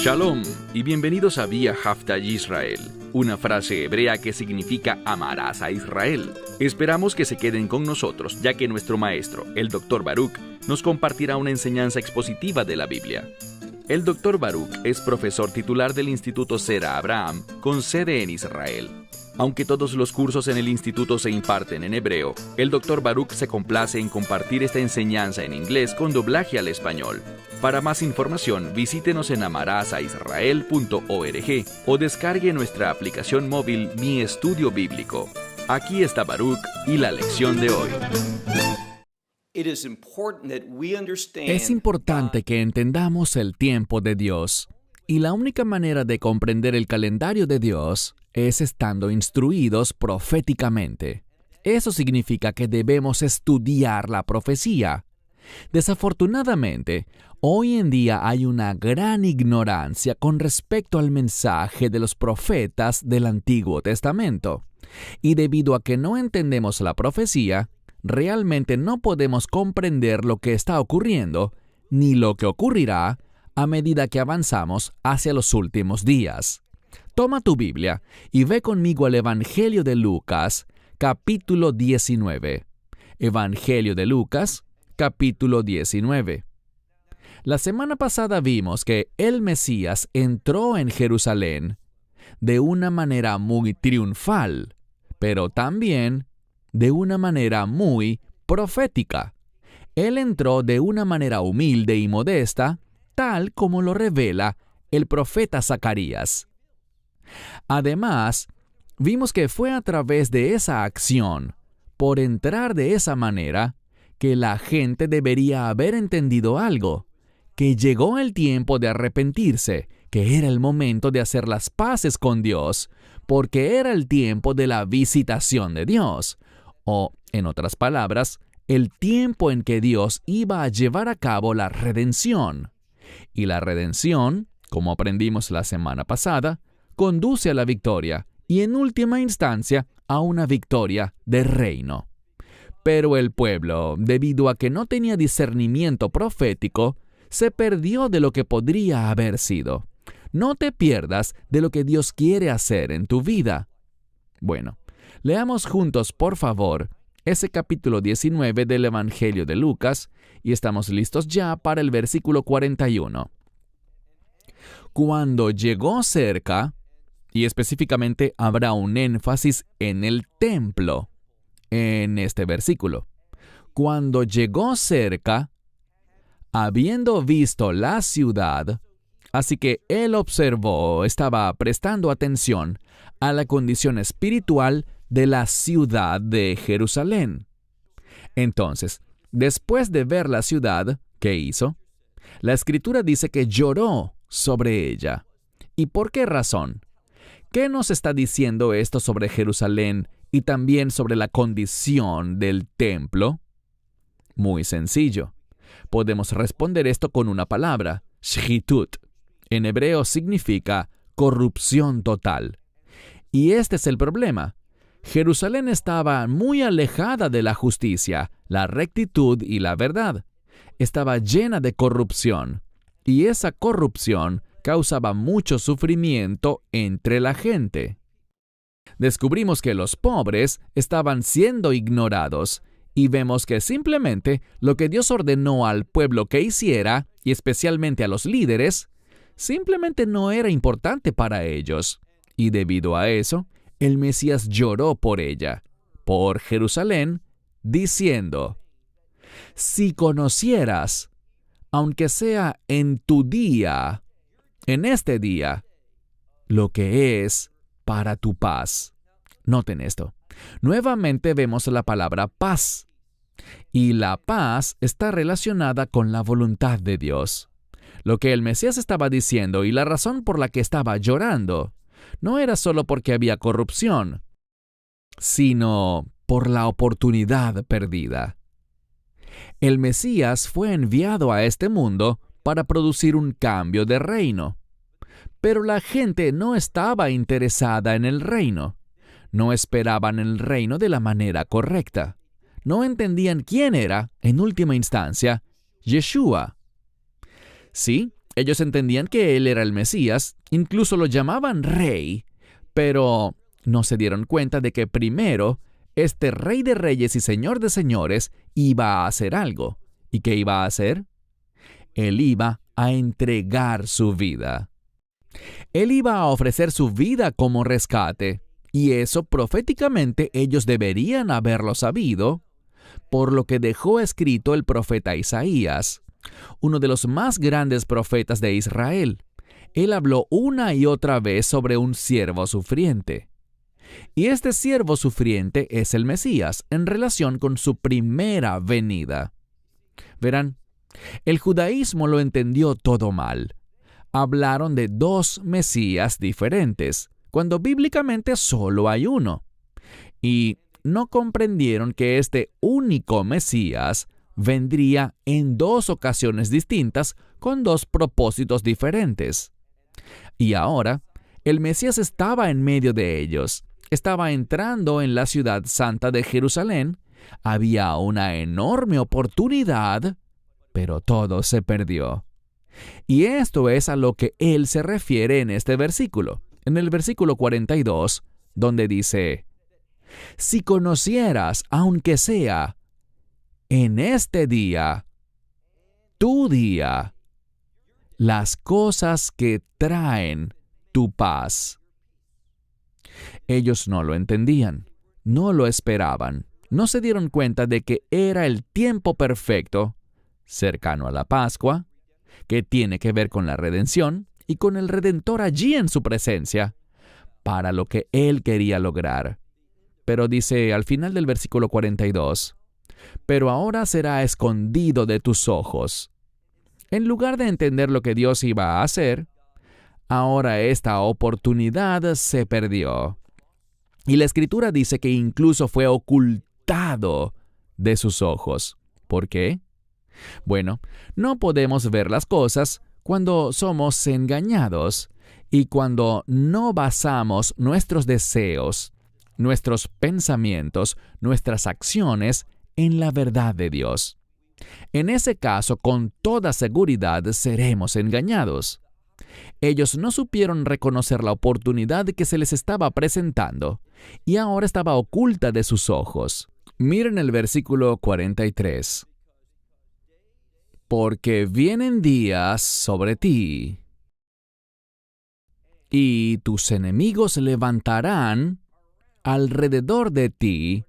Shalom y bienvenidos a Vía Hafta Yisrael, una frase hebrea que significa amarás a Israel. Esperamos que se queden con nosotros, ya que nuestro maestro, el Dr. Baruch, nos compartirá una enseñanza expositiva de la Biblia. El Dr. Baruch es profesor titular del Instituto Sera Abraham, con sede en Israel. Aunque todos los cursos en el instituto se imparten en hebreo, el Dr. Baruch se complace en compartir esta enseñanza en inglés con doblaje al español. Para más información, visítenos en amarasaisrael.org o descargue nuestra aplicación móvil Mi Estudio Bíblico. Aquí está Baruch y la lección de hoy. Es importante que entendamos el tiempo de Dios. Y la única manera de comprender el calendario de Dios es estando instruidos proféticamente. Eso significa que debemos estudiar la profecía. Desafortunadamente, hoy en día hay una gran ignorancia con respecto al mensaje de los profetas del Antiguo Testamento. Y debido a que no entendemos la profecía, realmente no podemos comprender lo que está ocurriendo, ni lo que ocurrirá, a medida que avanzamos hacia los últimos días. Toma tu Biblia y ve conmigo al Evangelio de Lucas, capítulo 19. Evangelio de Lucas, capítulo 19. La semana pasada vimos que el Mesías entró en Jerusalén de una manera muy triunfal, pero también de una manera muy profética. Él entró de una manera humilde y modesta, tal como lo revela el profeta Zacarías. Además, vimos que fue a través de esa acción, por entrar de esa manera, que la gente debería haber entendido algo, que llegó el tiempo de arrepentirse, que era el momento de hacer las paces con Dios, porque era el tiempo de la visitación de Dios, o, en otras palabras, el tiempo en que Dios iba a llevar a cabo la redención. Y la redención, como aprendimos la semana pasada, conduce a la victoria y en última instancia a una victoria de reino. Pero el pueblo, debido a que no tenía discernimiento profético, se perdió de lo que podría haber sido. No te pierdas de lo que Dios quiere hacer en tu vida. Bueno, leamos juntos, por favor, ese capítulo 19 del Evangelio de Lucas, y estamos listos ya para el versículo 41. Cuando llegó cerca, y específicamente habrá un énfasis en el templo, en este versículo. Cuando llegó cerca, habiendo visto la ciudad, así que él observó, estaba prestando atención a la condición espiritual de la ciudad de Jerusalén. Entonces, después de ver la ciudad, ¿qué hizo? La Escritura dice que lloró sobre ella. ¿Y por qué razón? ¿Qué nos está diciendo esto sobre Jerusalén y también sobre la condición del templo? Muy sencillo. Podemos responder esto con una palabra, shchitut. En hebreo significa corrupción total. Y este es el problema. Jerusalén estaba muy alejada de la justicia, la rectitud y la verdad. Estaba llena de corrupción, y esa corrupción causaba mucho sufrimiento entre la gente. Descubrimos que los pobres estaban siendo ignorados, y vemos que simplemente lo que Dios ordenó al pueblo que hiciera, y especialmente a los líderes, simplemente no era importante para ellos. Y debido a eso, el Mesías lloró por ella, por Jerusalén, diciendo: si conocieras, aunque sea en tu día, en este día, lo que es para tu paz. Noten esto. Nuevamente vemos la palabra paz. Y la paz está relacionada con la voluntad de Dios. Lo que el Mesías estaba diciendo y la razón por la que estaba llorando no era solo porque había corrupción, sino por la oportunidad perdida. El Mesías fue enviado a este mundo para producir un cambio de reino. Pero la gente no estaba interesada en el reino. No esperaban el reino de la manera correcta. No entendían quién era, en última instancia, Yeshua. Sí, Ellos entendían que él era el Mesías, incluso lo llamaban rey, pero no se dieron cuenta de que primero este Rey de Reyes y Señor de Señores iba a hacer algo. ¿Y qué iba a hacer? Él iba a entregar su vida. Él iba a ofrecer su vida como rescate, y eso proféticamente ellos deberían haberlo sabido, por lo que dejó escrito el profeta Isaías, uno de los más grandes profetas de Israel. Él habló una y otra vez sobre un siervo sufriente. Y este siervo sufriente es el Mesías en relación con su primera venida. Verán, el judaísmo lo entendió todo mal. Hablaron de dos Mesías diferentes, cuando bíblicamente solo hay uno. Y no comprendieron que este único Mesías vendría en dos ocasiones distintas con dos propósitos diferentes. Y ahora, el Mesías estaba en medio de ellos. Estaba entrando en la ciudad santa de Jerusalén. Había una enorme oportunidad, pero todo se perdió. Y esto es a lo que él se refiere en este versículo, en el versículo 42, donde dice: si conocieras, aunque sea en este día, tu día, las cosas que traen tu paz. Ellos no lo entendían, no lo esperaban, no se dieron cuenta de que era el tiempo perfecto, cercano a la Pascua, que tiene que ver con la redención y con el Redentor allí en su presencia, para lo que él quería lograr. Pero dice al final del versículo 42, pero ahora será escondido de tus ojos. En lugar de entender lo que Dios iba a hacer, ahora esta oportunidad se perdió. Y la Escritura dice que incluso fue ocultado de sus ojos. ¿Por qué? Bueno, no podemos ver las cosas cuando somos engañados y cuando no basamos nuestros deseos, nuestros pensamientos, nuestras acciones en la verdad de Dios. En ese caso, con toda seguridad, seremos engañados. Ellos no supieron reconocer la oportunidad que se les estaba presentando, y ahora estaba oculta de sus ojos. Miren el versículo 43. Porque vienen días sobre ti, y tus enemigos levantarán alrededor de ti.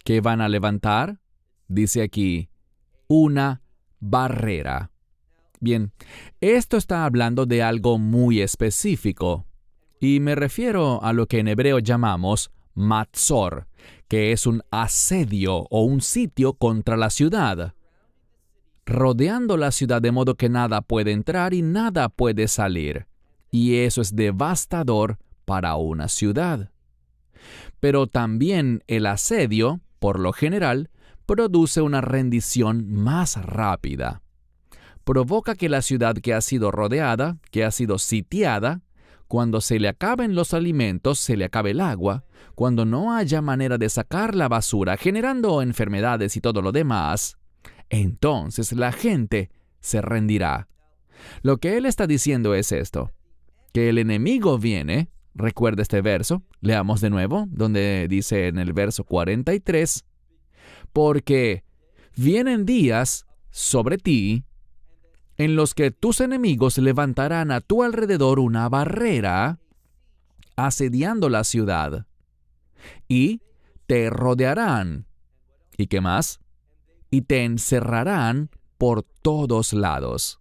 ¿Qué van a levantar? Dice aquí, una barrera. Bien, esto está hablando de algo muy específico, y me refiero a lo que en hebreo llamamos matzor, que es un asedio o un sitio contra la ciudad, rodeando la ciudad de modo que nada puede entrar y nada puede salir, y eso es devastador para una ciudad. Pero también el asedio, por lo general, produce una rendición más rápida. Provoca que la ciudad que ha sido rodeada, que ha sido sitiada, cuando se le acaben los alimentos, se le acabe el agua, cuando no haya manera de sacar la basura, generando enfermedades y todo lo demás, entonces la gente se rendirá. Lo que él está diciendo es esto, que el enemigo viene. Recuerda este verso, leamos de nuevo, donde dice en el verso 43, porque vienen días sobre ti en los que tus enemigos levantarán a tu alrededor una barrera, asediando la ciudad, y te rodearán. ¿Y qué más? Y te encerrarán por todos lados.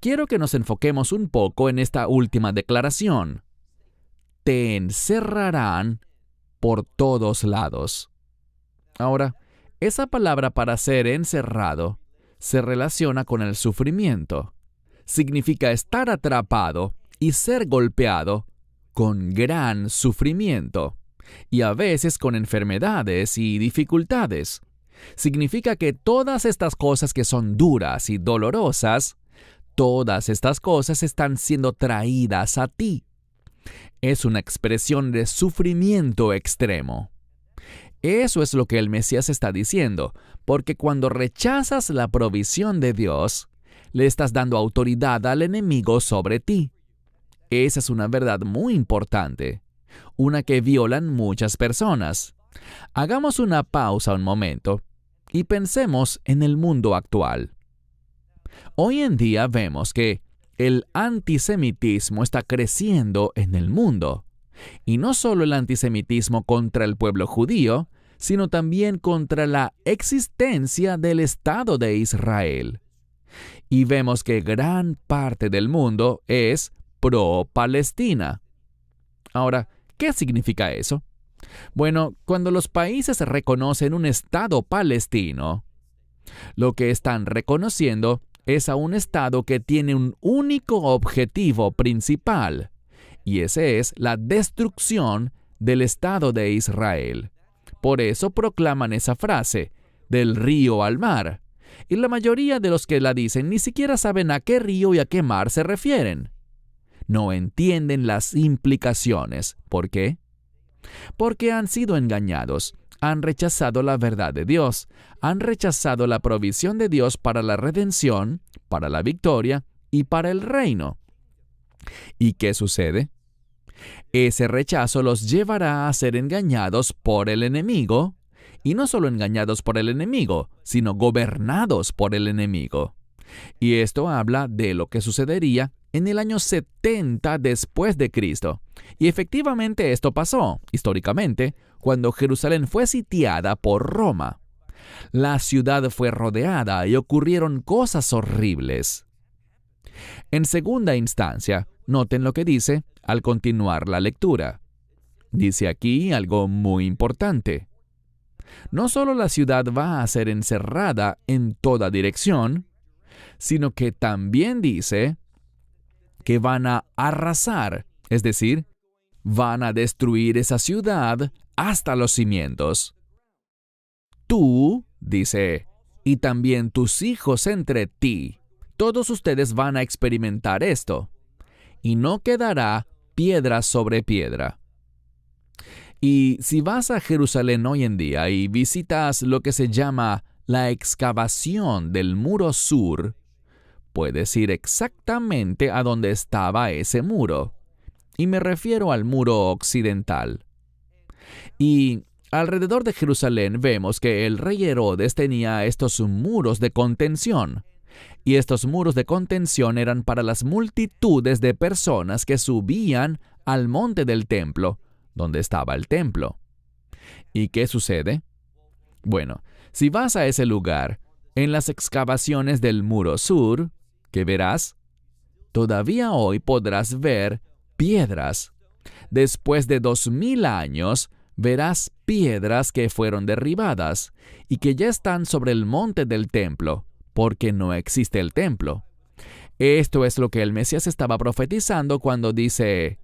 Quiero que nos enfoquemos un poco en esta última declaración. Te encerrarán por todos lados. Ahora, esa palabra para ser encerrado se relaciona con el sufrimiento. Significa estar atrapado y ser golpeado con gran sufrimiento, y a veces con enfermedades y dificultades. Significa que todas estas cosas que son duras y dolorosas, todas estas cosas están siendo traídas a ti. Es una expresión de sufrimiento extremo. Eso es lo que el Mesías está diciendo, porque cuando rechazas la provisión de Dios, le estás dando autoridad al enemigo sobre ti. Esa es una verdad muy importante, una que violan muchas personas. Hagamos una pausa un momento y pensemos en el mundo actual. Hoy en día vemos que el antisemitismo está creciendo en el mundo. Y no solo el antisemitismo contra el pueblo judío, sino también contra la existencia del Estado de Israel. Y vemos que gran parte del mundo es pro-Palestina. Ahora, ¿qué significa eso? Bueno, cuando los países reconocen un Estado palestino, lo que están reconociendo es a un Estado que tiene un único objetivo principal, y ese es la destrucción del Estado de Israel. Por eso proclaman esa frase, del río al mar, y la mayoría de los que la dicen ni siquiera saben a qué río y a qué mar se refieren. No entienden las implicaciones. ¿Por qué? Porque han sido engañados, han rechazado la verdad de Dios, han rechazado la provisión de Dios para la redención, para la victoria y para el reino. ¿Y qué sucede? Ese rechazo los llevará a ser engañados por el enemigo, y no solo engañados por el enemigo, sino gobernados por el enemigo. Y esto habla de lo que sucedería en el año 70 después de Cristo. Y efectivamente esto pasó, históricamente, cuando Jerusalén fue sitiada por Roma. La ciudad fue rodeada y ocurrieron cosas horribles. En segunda instancia, noten lo que dice al continuar la lectura. Dice aquí algo muy importante. No solo la ciudad va a ser encerrada en toda dirección, sino que también dice que van a arrasar, es decir, van a destruir esa ciudad hasta los cimientos. Tú, dice, y también tus hijos entre ti, todos ustedes van a experimentar esto, y no quedará piedra sobre piedra. Y si vas a Jerusalén hoy en día y visitas lo que se llama la excavación del muro sur, puedes ir exactamente a donde estaba ese muro. Y me refiero al muro occidental. Y alrededor de Jerusalén vemos que el rey Herodes tenía estos muros de contención. Y estos muros de contención eran para las multitudes de personas que subían al monte del templo, donde estaba el templo. ¿Y qué sucede? Bueno, si vas a ese lugar, en las excavaciones del muro sur, ¿qué verás? Todavía hoy podrás ver piedras. Después de 2000 años, verás piedras que fueron derribadas y que ya están sobre el monte del templo, porque no existe el templo. Esto es lo que el Mesías estaba profetizando cuando dice: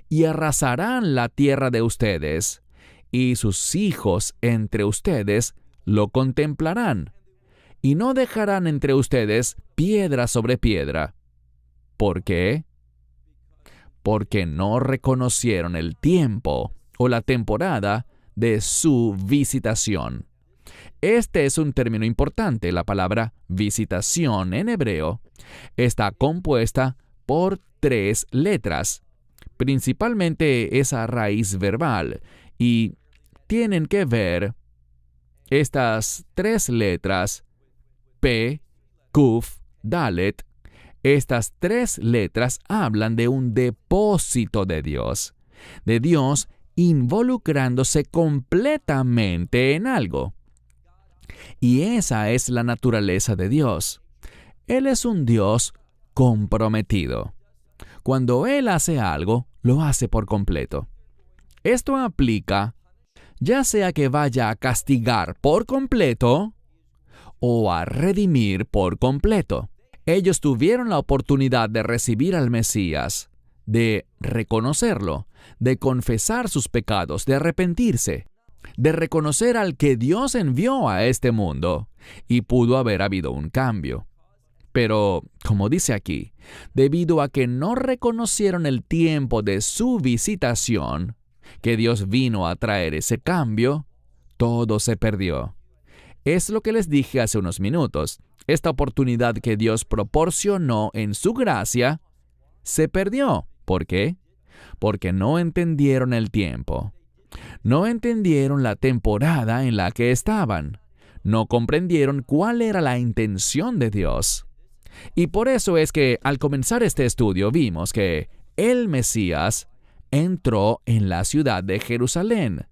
y arrasarán la tierra de ustedes, y sus hijos entre ustedes lo contemplarán, y no dejarán entre ustedes piedra sobre piedra. ¿Por qué? Porque no reconocieron el tiempo o la temporada de su visitación. Este es un término importante. La palabra visitación en hebreo está compuesta por 3 letras, principalmente esa raíz verbal, y tienen que ver estas 3 letras, P, Kuf, Dalet. Estas 3 letras hablan de un depósito de Dios involucrándose completamente en algo. Y esa es la naturaleza de Dios. Él es un Dios comprometido. Cuando Él hace algo, lo hace por completo. Esto aplica ya sea que vaya a castigar por completo o a redimir por completo. Ellos tuvieron la oportunidad de recibir al Mesías, de reconocerlo, de confesar sus pecados, de arrepentirse, de reconocer al que Dios envió a este mundo, y pudo haber habido un cambio. Pero, como dice aquí, debido a que no reconocieron el tiempo de su visitación, que Dios vino a traer ese cambio, todo se perdió. Es lo que les dije hace unos minutos. esta oportunidad que Dios proporcionó en su gracia se perdió. ¿Por qué? Porque no entendieron el tiempo. No entendieron la temporada en la que estaban. No comprendieron cuál era la intención de Dios. Y por eso es que al comenzar este estudio vimos que el Mesías entró en la ciudad de Jerusalén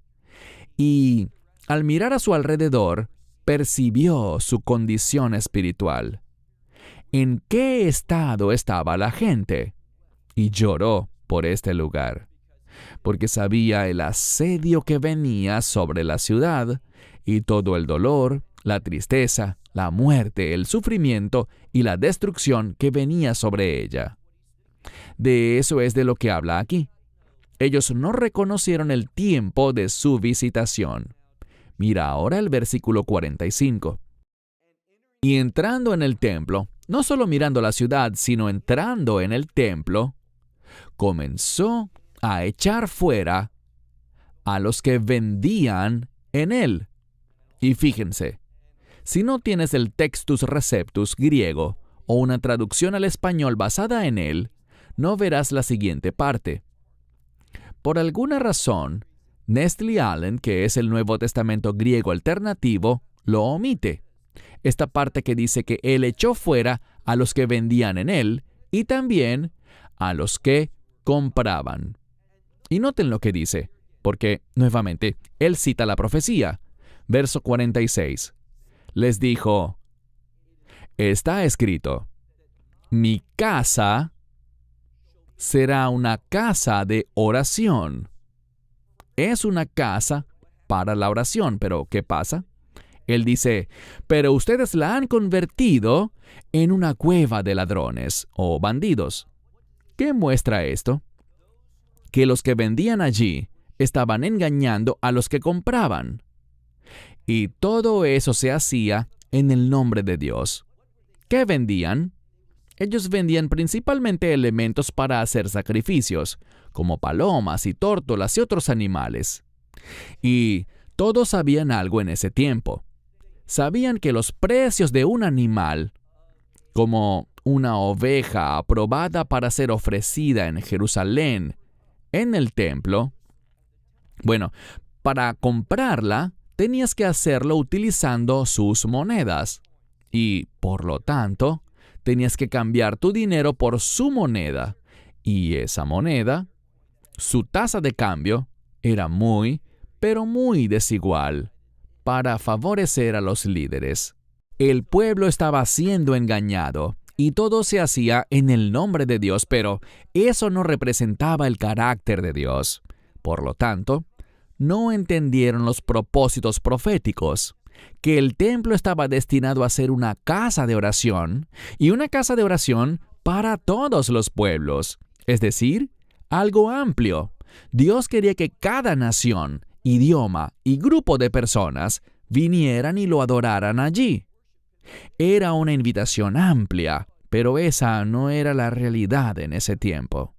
y al mirar a su alrededor percibió su condición espiritual. ¿En qué estado estaba la gente? Y lloró por este lugar, porque sabía el asedio que venía sobre la ciudad y todo el dolor, la tristeza, la muerte, el sufrimiento y la destrucción que venía sobre ella. De eso es de lo que habla aquí. Ellos no reconocieron el tiempo de su visitación. Mira ahora el versículo 45. Y entrando en el templo, no solo mirando la ciudad, sino entrando en el templo, comenzó a echar fuera a los que vendían en él. Y fíjense, si no tienes el Textus Receptus griego o una traducción al español basada en él, no verás la siguiente parte. Por alguna razón, Nestle Allen, que es el Nuevo Testamento griego alternativo, lo omite. Esta parte que dice que él echó fuera a los que vendían en él y también a los que compraban. Y noten lo que dice, porque, nuevamente, él cita la profecía. Verso 46. Les dijo, está escrito, mi casa será una casa de oración. Es una casa para la oración, pero ¿qué pasa? Él dice, pero ustedes la han convertido en una cueva de ladrones o bandidos. ¿Qué muestra esto? Que los que vendían allí estaban engañando a los que compraban. Y todo eso se hacía en el nombre de Dios. ¿Qué vendían? Ellos vendían principalmente elementos para hacer sacrificios, como palomas y tórtolas y otros animales. Y todos sabían algo en ese tiempo. Sabían que los precios de un animal, como una oveja aprobada para ser ofrecida en Jerusalén, en el templo, bueno, para comprarla tenías que hacerlo utilizando sus monedas. Y, por lo tanto, tenías que cambiar tu dinero por su moneda. Y esa moneda, su tasa de cambio, era muy, pero muy desigual, para favorecer a los líderes. El pueblo estaba siendo engañado, y todo se hacía en el nombre de Dios, pero eso no representaba el carácter de Dios. Por lo tanto, no entendieron los propósitos proféticos, que el templo estaba destinado a ser una casa de oración, y una casa de oración para todos los pueblos, es decir, algo amplio. Dios quería que cada nación, idioma y grupo de personas vinieran y lo adoraran allí. Era una invitación amplia, pero esa no era la realidad en ese tiempo.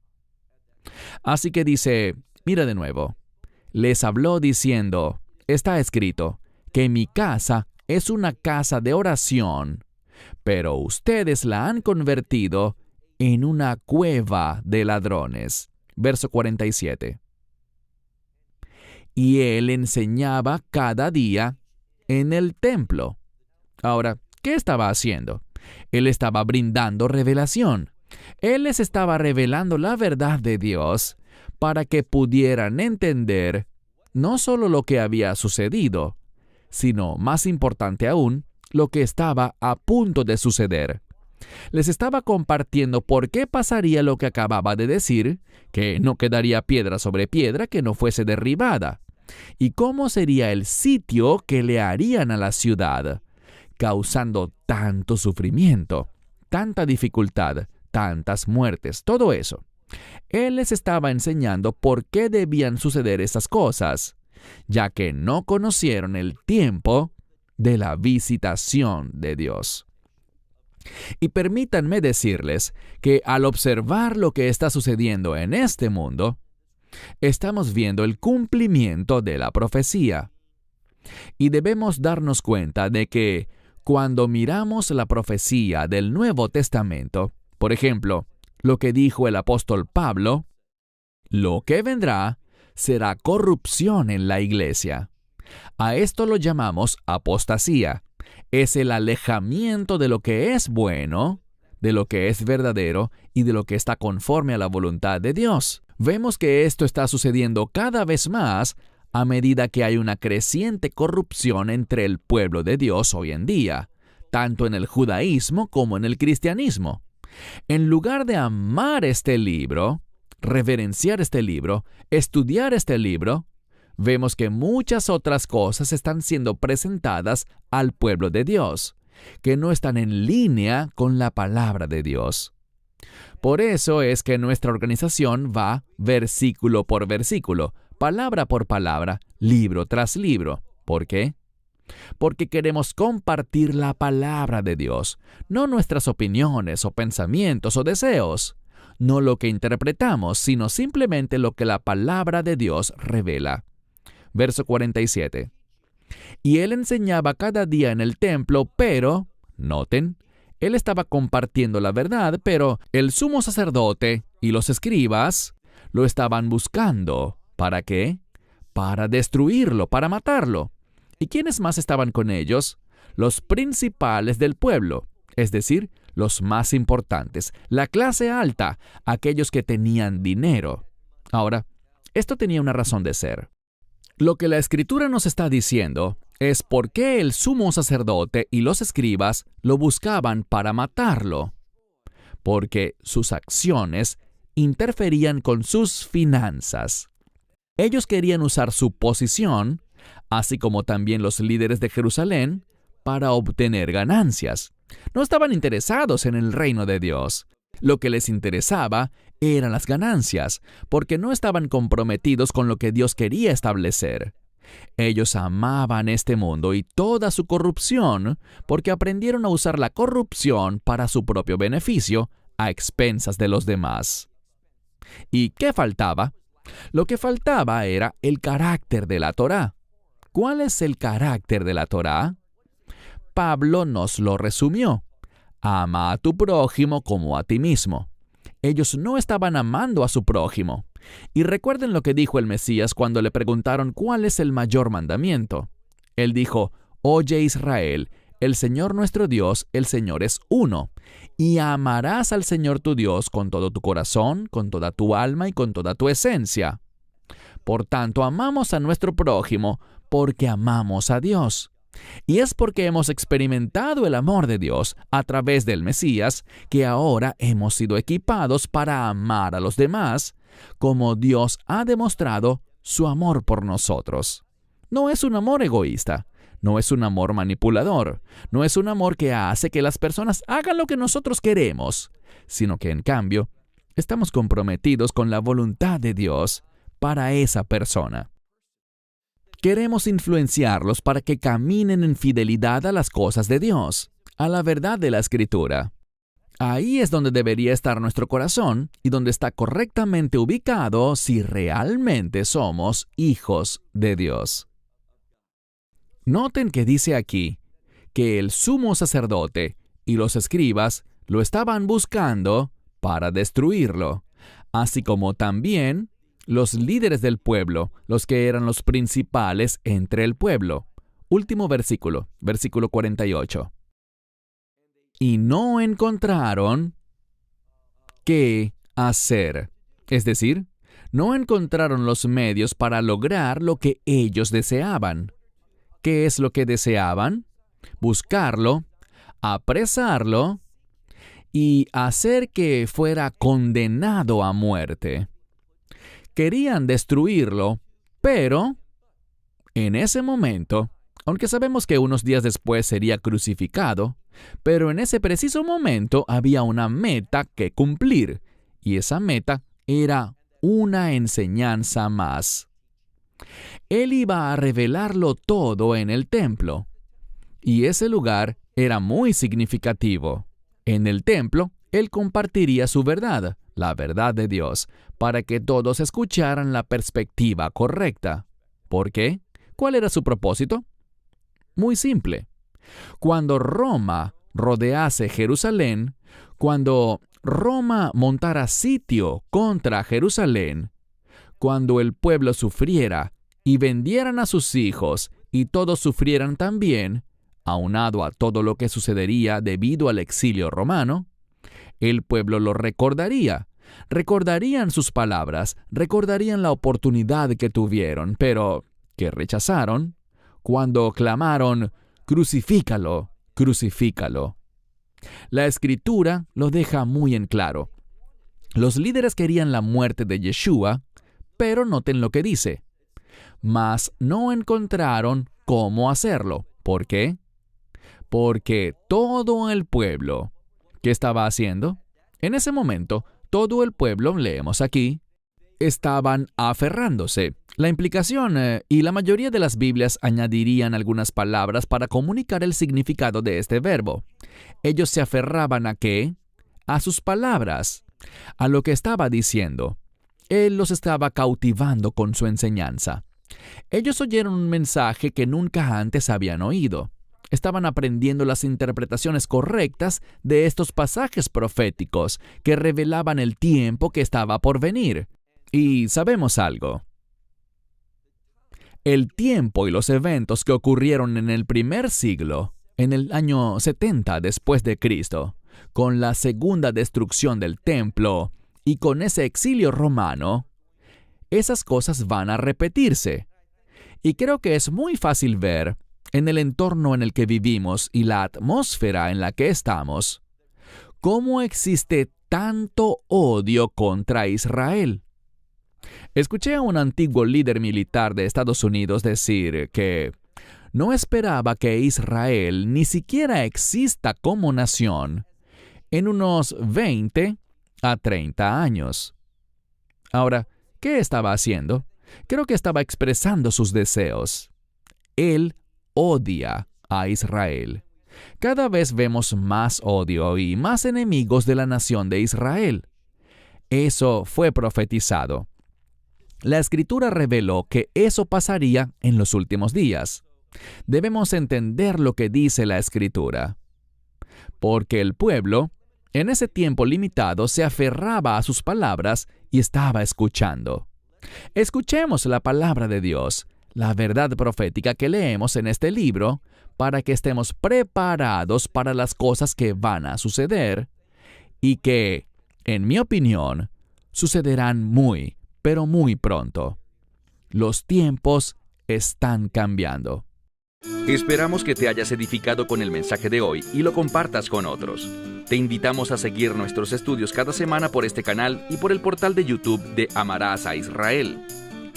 Así que dice, mira de nuevo, les habló diciendo, está escrito, que mi casa es una casa de oración, pero ustedes la han convertido en una cueva de ladrones. Verso 47. Y él enseñaba cada día en el templo. Ahora, ¿qué estaba haciendo? Él estaba brindando revelación. Él les estaba revelando la verdad de Dios para que pudieran entender no solo lo que había sucedido, sino, más importante aún, lo que estaba a punto de suceder. Les estaba compartiendo por qué pasaría lo que acababa de decir, que no quedaría piedra sobre piedra que no fuese derribada, y cómo sería el sitio que le harían a la ciudad, causando tanto sufrimiento, tanta dificultad, tantas muertes, todo eso. Él les estaba enseñando por qué debían suceder esas cosas, ya que no conocieron el tiempo de la visitación de Dios. Y permítanme decirles que al observar lo que está sucediendo en este mundo, estamos viendo el cumplimiento de la profecía. Y debemos darnos cuenta de que Cuando miramos la profecía del Nuevo Testamento, por ejemplo, lo que dijo el apóstol Pablo, lo que vendrá será corrupción en la iglesia. A esto lo llamamos apostasía. Es el alejamiento de lo que es bueno, de lo que es verdadero y de lo que está conforme a la voluntad de Dios. Vemos que esto está sucediendo cada vez más a medida que hay una creciente corrupción entre el pueblo de Dios hoy en día, tanto en el judaísmo como en el cristianismo. En lugar de amar este libro, reverenciar este libro, estudiar este libro, vemos que muchas otras cosas están siendo presentadas al pueblo de Dios, que no están en línea con la palabra de Dios. Por eso es que nuestra organización va versículo por versículo, palabra por palabra, libro tras libro. ¿Por qué? Porque queremos compartir la palabra de Dios, no nuestras opiniones o pensamientos o deseos, no lo que interpretamos, sino simplemente lo que la palabra de Dios revela. Verso 47. Y él enseñaba cada día en el templo, pero, noten, él estaba compartiendo la verdad, pero el sumo sacerdote y los escribas lo estaban buscando. ¿Para qué? Para destruirlo, para matarlo. ¿Y quiénes más estaban con ellos? Los principales del pueblo, es decir, los más importantes, la clase alta, aquellos que tenían dinero. Ahora, esto tenía una razón de ser. Lo que la Escritura nos está diciendo es por qué el sumo sacerdote y los escribas lo buscaban para matarlo. Porque sus acciones interferían con sus finanzas. Ellos querían usar su posición, así como también los líderes de Jerusalén, para obtener ganancias. No estaban interesados en el reino de Dios. Lo que les interesaba eran las ganancias, porque no estaban comprometidos con lo que Dios quería establecer. Ellos amaban este mundo y toda su corrupción, porque aprendieron a usar la corrupción para su propio beneficio, a expensas de los demás. ¿Y qué faltaba? Lo que faltaba era el carácter de la Torá. ¿Cuál es el carácter de la Torá? Pablo nos lo resumió. Ama a tu prójimo como a ti mismo. Ellos no estaban amando a su prójimo. Y recuerden lo que dijo el Mesías cuando le preguntaron cuál es el mayor mandamiento. Él dijo, «Oye Israel, el Señor nuestro Dios, el Señor es uno, y amarás al Señor tu Dios con todo tu corazón, con toda tu alma y con toda tu esencia». Por tanto, amamos a nuestro prójimo porque amamos a Dios. Y es porque hemos experimentado el amor de Dios a través del Mesías que ahora hemos sido equipados para amar a los demás, como Dios ha demostrado su amor por nosotros. No es un amor egoísta, no es un amor manipulador, no es un amor que hace que las personas hagan lo que nosotros queremos, sino que en cambio estamos comprometidos con la voluntad de Dios para esa persona. Queremos influenciarlos para que caminen en fidelidad a las cosas de Dios, a la verdad de la Escritura. Ahí es donde debería estar nuestro corazón y donde está correctamente ubicado si realmente somos hijos de Dios. Noten que dice aquí que el sumo sacerdote y los escribas lo estaban buscando para destruirlo, así como también los líderes del pueblo, los que eran los principales entre el pueblo. Último versículo, versículo 48. Y no encontraron qué hacer. Es decir, no encontraron los medios para lograr lo que ellos deseaban. ¿Qué es lo que deseaban? Buscarlo, apresarlo y hacer que fuera condenado a muerte. Querían destruirlo, pero en ese momento, aunque sabemos que unos días después sería crucificado, pero en ese preciso momento había una meta que cumplir, y esa meta era una enseñanza más. Él iba a revelarlo todo en el templo, y ese lugar era muy significativo. En el templo, él compartiría su verdad, la verdad de Dios, para que todos escucharan la perspectiva correcta. ¿Por qué? ¿Cuál era su propósito? Muy simple. Cuando Roma rodease Jerusalén, cuando Roma montara sitio contra Jerusalén, cuando el pueblo sufriera y vendieran a sus hijos y todos sufrieran también, aunado a todo lo que sucedería debido al exilio romano, el pueblo lo recordaría. Recordarían sus palabras, recordarían la oportunidad que tuvieron, pero que rechazaron cuando clamaron: «Crucifícalo, crucifícalo». La Escritura lo deja muy en claro. Los líderes querían la muerte de Yeshua, pero noten lo que dice: «Mas no encontraron cómo hacerlo». ¿Por qué? Porque todo el pueblo, ¿qué estaba haciendo? En ese momento, todo el pueblo, leemos aquí, estaban aferrándose. La implicación, y la mayoría de las Biblias añadirían algunas palabras para comunicar el significado de este verbo. Ellos se aferraban ¿a qué? A sus palabras, a lo que estaba diciendo. Él los estaba cautivando con su enseñanza. Ellos oyeron un mensaje que nunca antes habían oído. Estaban aprendiendo las interpretaciones correctas de estos pasajes proféticos que revelaban el tiempo que estaba por venir. Y sabemos algo. El tiempo y los eventos que ocurrieron en el primer siglo, en el año 70 después de Cristo, con la segunda destrucción del templo y con ese exilio romano, esas cosas van a repetirse. Y creo que es muy fácil ver, en el entorno en el que vivimos y la atmósfera en la que estamos, cómo existe tanto odio contra Israel. Escuché a un antiguo líder militar de Estados Unidos decir que no esperaba que Israel ni siquiera exista como nación en unos 20 a 30 años. Ahora, ¿qué estaba haciendo? Creo que estaba expresando sus deseos. Él odia a Israel. Cada vez vemos más odio y más enemigos de la nación de Israel. Eso fue profetizado. La Escritura reveló que eso pasaría en los últimos días. Debemos entender lo que dice la Escritura. Porque el pueblo, en ese tiempo limitado, se aferraba a sus palabras y estaba escuchando. Escuchemos la palabra de Dios, la verdad profética que leemos en este libro, para que estemos preparados para las cosas que van a suceder y que, en mi opinión, sucederán muy, pero muy pronto. Los tiempos están cambiando. Esperamos que te hayas edificado con el mensaje de hoy y lo compartas con otros. Te invitamos a seguir nuestros estudios cada semana por este canal y por el portal de YouTube de Amarás a Israel.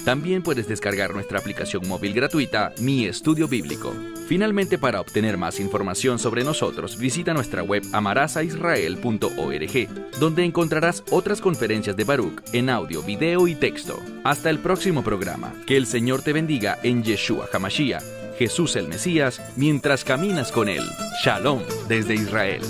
También puedes descargar nuestra aplicación móvil gratuita, Mi Estudio Bíblico. Finalmente, para obtener más información sobre nosotros, visita nuestra web amarasaisrael.org, donde encontrarás otras conferencias de Baruch en audio, video y texto. Hasta el próximo programa. Que el Señor te bendiga en Yeshua HaMashiach, Jesús el Mesías, mientras caminas con Él. Shalom desde Israel.